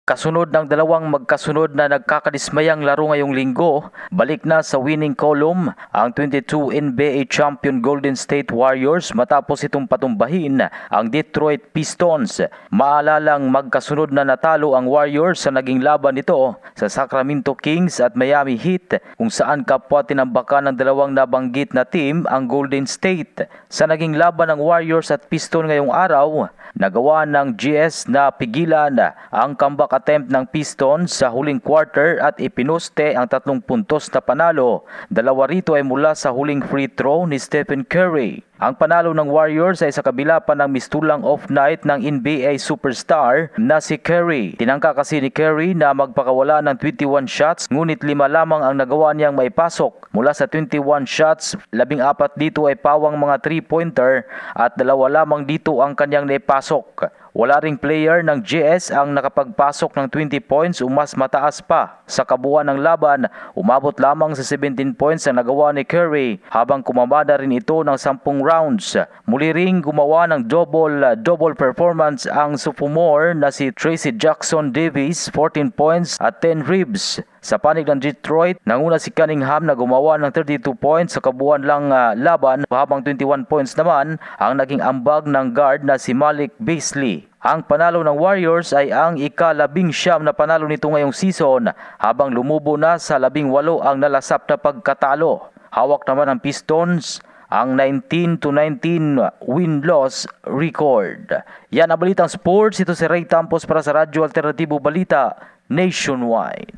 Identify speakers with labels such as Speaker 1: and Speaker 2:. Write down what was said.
Speaker 1: Kasunod ng dalawang magkasunod na nagkakadismayang laro ngayong linggo, balik na sa winning column ang 22 NBA champion Golden State Warriors matapos itong patumbahin ang Detroit Pistons. Maalalang magkasunod na natalo ang Warriors sa naging laban nito sa Sacramento Kings at Miami Heat, kung saan kapwa tinambakan ng dalawang nabanggit na team ang Golden State. Sa naging laban ng Warriors at Pistons ngayong araw, nagawa ng GS na pigilan ang comeback attempt ng Pistons sa huling quarter at ipinuste ang 3 puntos na panalo. Dalawa rito ay mula sa huling free throw ni Stephen Curry. Ang panalo ng Warriors ay sa kabila pa ng mistulang off night ng NBA superstar na si Curry. Tinangka kasi ni Curry na magpakawala ng 21 shots, ngunit 5 lamang ang nagawa niyang maipasok. Mula sa 21 shots, 14 dito ay pawang mga 3-pointer at 2 lamang dito ang kanyang naipasok. Wala ring player ng GS ang nakapagpasok ng 20 points o mas mataas pa. Sa kabuuan ng laban, umabot lamang sa 17 points ang nagawa ni Curry, habang kumamada rin ito ng 10 rounds. Muli ring gumawa ng double performance ang sophomore na si Tracy Jackson Davis, 14 points at 10 ribs. Sa panig ng Detroit, nanguna si Cunningham na gumawa ng 32 points sa kabuuan lang laban, habang 21 points naman ang naging ambag ng guard na si Malik Beasley. Ang panalo ng Warriors ay ang ika-19 na panalo nito ngayong season, habang lumubo na sa 18 ang nalasap na pagkatalo. Hawak naman ng Pistons ang 19-19 win-loss record. Yan ang Balitang Sports. Ito si Ray Tampos para sa Radyo Alternatibo Balita Nationwide.